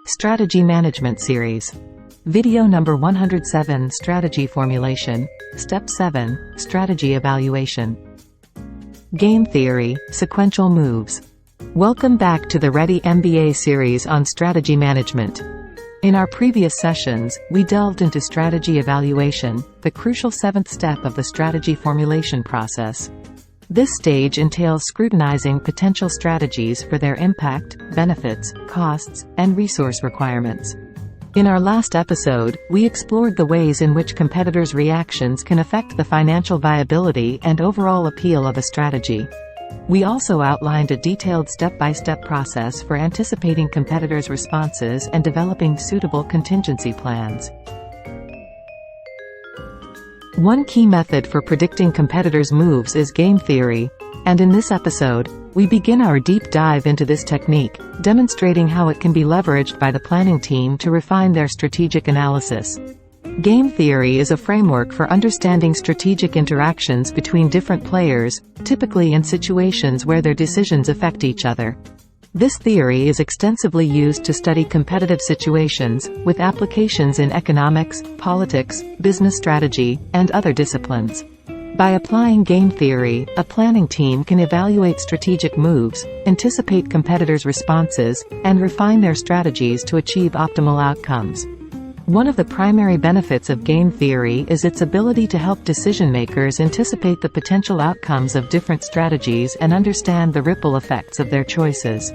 Strategy Management Series. Video number 107 Strategy Formulation. Step 7 Strategy Evaluation. Game Theory, Sequential Moves. Welcome back to the Ready MBA series on strategy management. In our previous sessions, we delved into strategy evaluation, the crucial seventh step of the strategy formulation process. This stage entails scrutinizing potential strategies for their impact, benefits, costs, and resource requirements. In our last episode, we explored the ways in which competitors' reactions can affect the financial viability and overall appeal of a strategy. We also outlined a detailed step-by-step process for anticipating competitors' responses and developing suitable contingency plans. One key method for predicting competitors' moves is game theory, and in this episode, we begin our deep dive into this technique, demonstrating how it can be leveraged by the planning team to refine their strategic analysis. Game theory is a framework for understanding strategic interactions between different players, typically in situations where their decisions affect each other. This theory is extensively used to study competitive situations, with applications in economics, politics, business strategy, and other disciplines. By applying game theory, a planning team can evaluate strategic moves, anticipate competitors' responses, and refine their strategies to achieve optimal outcomes. One of the primary benefits of game theory is its ability to help decision-makers anticipate the potential outcomes of different strategies and understand the ripple effects of their choices.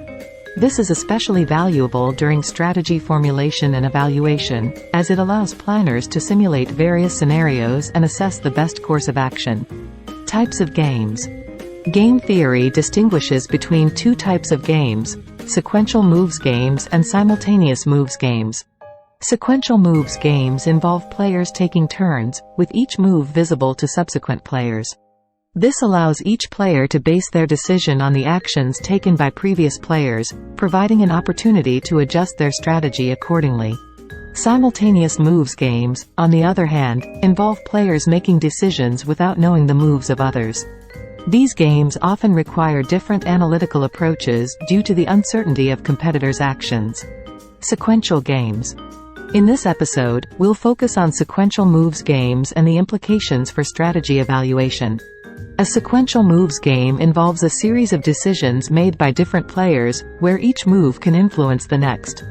This is especially valuable during strategy formulation and evaluation, as it allows planners to simulate various scenarios and assess the best course of action. Types of games. Game theory distinguishes between two types of games: sequential moves games and simultaneous moves games. Sequential moves games involve players taking turns, with each move visible to subsequent players. This allows each player to base their decision on the actions taken by previous players, providing an opportunity to adjust their strategy accordingly. Simultaneous moves games, on the other hand, involve players making decisions without knowing the moves of others. These games often require different analytical approaches due to the uncertainty of competitors' actions. Sequential games. In this episode, we'll focus on sequential moves games and the implications for strategy evaluation. A sequential moves game involves a series of decisions made by different players, where each move can influence the next.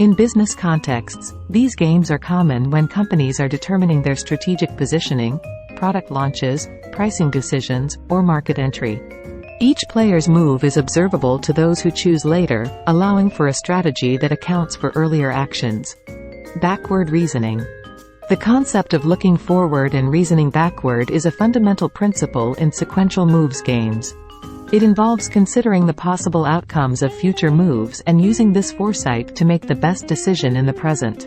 In business contexts, these games are common when companies are determining their strategic positioning, product launches, pricing decisions, or market entry. Each player's move is observable to those who choose later, allowing for a strategy that accounts for earlier actions. Backward reasoning. The concept of looking forward and reasoning backward is a fundamental principle in sequential moves games. It involves considering the possible outcomes of future moves and using this foresight to make the best decision in the present.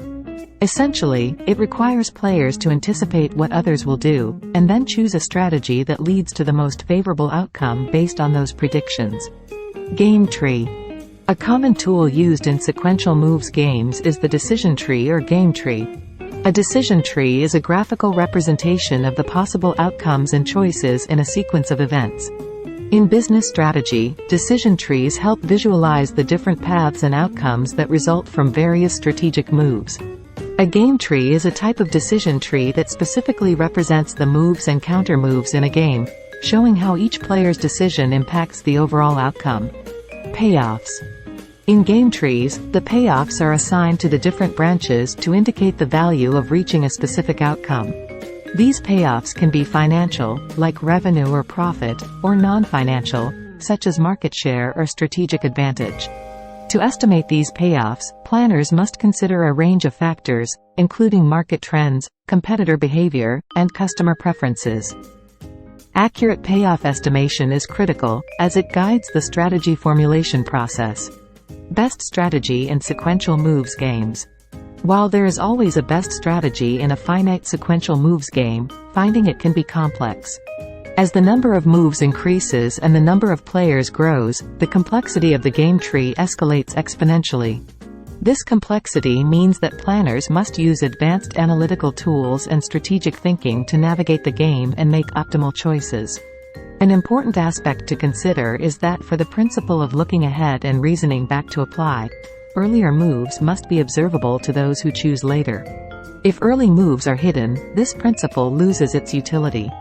Essentially, it requires players to anticipate what others will do, and then choose a strategy that leads to the most favorable outcome based on those predictions. Game tree. A common tool used in sequential moves games is the decision tree or game tree. A decision tree is a graphical representation of the possible outcomes and choices in a sequence of events. In business strategy, decision trees help visualize the different paths and outcomes that result from various strategic moves. A game tree is a type of decision tree that specifically represents the moves and counter-moves in a game, showing how each player's decision impacts the overall outcome. Payoffs. In game trees, the payoffs are assigned to the different branches to indicate the value of reaching a specific outcome. These payoffs can be financial, like revenue or profit, or non-financial, such as market share or strategic advantage. To estimate these payoffs, planners must consider a range of factors, including market trends, competitor behavior, and customer preferences. Accurate payoff estimation is critical, as it guides the strategy formulation process. Best strategy in sequential moves games. While there is always a best strategy in a finite sequential moves game, finding it can be complex. As the number of moves increases and the number of players grows, the complexity of the game tree escalates exponentially. This complexity means that planners must use advanced analytical tools and strategic thinking to navigate the game and make optimal choices. An important aspect to consider is that for the principle of looking ahead and reasoning back to apply, earlier moves must be observable to those who choose later. If early moves are hidden, this principle loses its utility.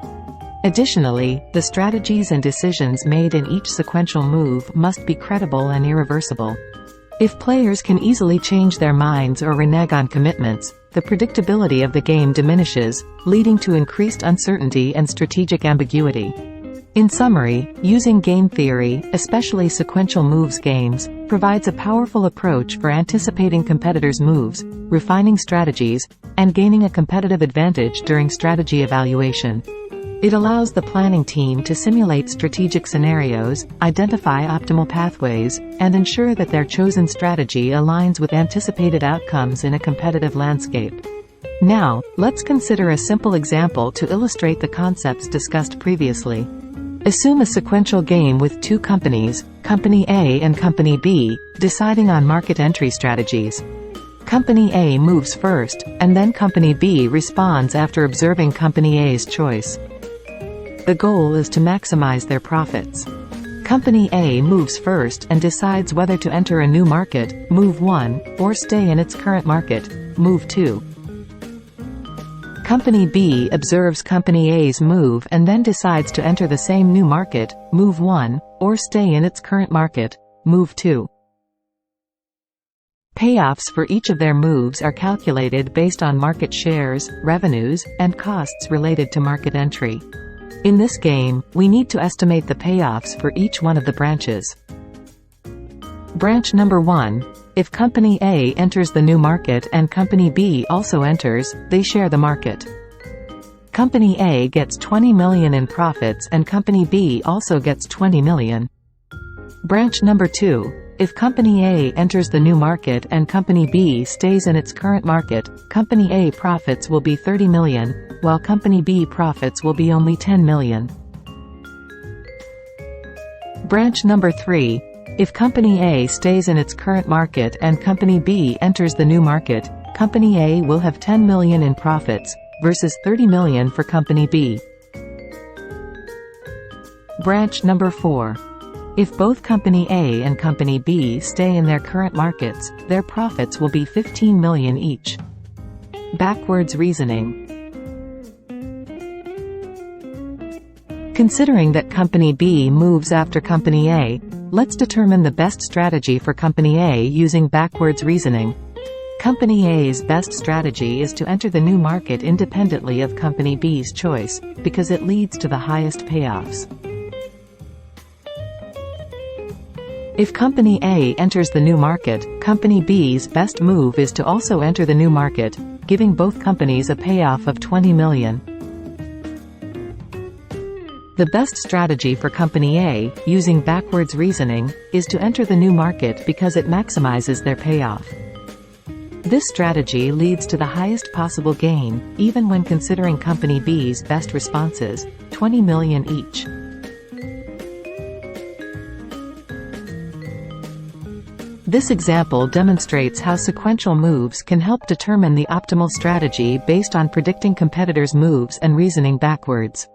Additionally, the strategies and decisions made in each sequential move must be credible and irreversible. If players can easily change their minds or renege on commitments, the predictability of the game diminishes, leading to increased uncertainty and strategic ambiguity. In summary, using game theory, especially sequential moves games, provides a powerful approach for anticipating competitors' moves, refining strategies, and gaining a competitive advantage during strategy evaluation. It allows the planning team to simulate strategic scenarios, identify optimal pathways, and ensure that their chosen strategy aligns with anticipated outcomes in a competitive landscape. Now, let's consider a simple example to illustrate the concepts discussed previously. Assume a sequential game with two companies, Company A and Company B, deciding on market entry strategies. Company A moves first, and then Company B responds after observing Company A's choice. The goal is to maximize their profits. Company A moves first and decides whether to enter a new market, move 1, or stay in its current market, move 2. Company B observes Company A's move and then decides to enter the same new market, move 1, or stay in its current market, move 2. Payoffs for each of their moves are calculated based on market shares, revenues, and costs related to market entry. In this game, we need to estimate the payoffs for each one of the branches. Branch number 1. If Company A enters the new market and Company B also enters, they share the market. Company A gets 20 million in profits and Company B also gets 20 million. Branch number 2. If Company A enters the new market and Company B stays in its current market, Company A profits will be 30 million, while Company B profits will be only 10 million. Branch number 3. If Company A stays in its current market and Company B enters the new market, Company A will have 10 million in profits, versus 30 million for Company B. Branch number 4. If both Company A and Company B stay in their current markets, their profits will be 15 million each. Backwards reasoning. Considering that Company B moves after Company A, let's determine the best strategy for Company A using backwards reasoning. Company A's best strategy is to enter the new market independently of Company B's choice, because it leads to the highest payoffs. If Company A enters the new market, Company B's best move is to also enter the new market, giving both companies a payoff of 20 million. The best strategy for Company A, using backwards reasoning, is to enter the new market because it maximizes their payoff. This strategy leads to the highest possible gain, even when considering Company B's best responses, 20 million each. This example demonstrates how sequential moves can help determine the optimal strategy based on predicting competitors' moves and reasoning backwards.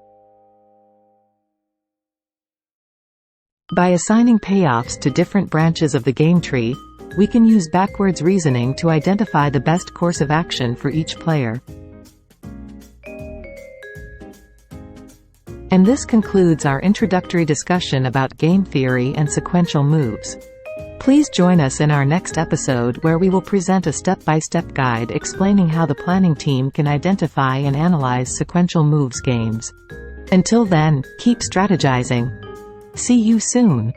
By assigning payoffs to different branches of the game tree, we can use backwards reasoning to identify the best course of action for each player. And this concludes our introductory discussion about game theory and sequential moves. Please join us in our next episode where we will present a step-by-step guide explaining how the planning team can identify and analyze sequential moves games. Until then, keep strategizing. See you soon.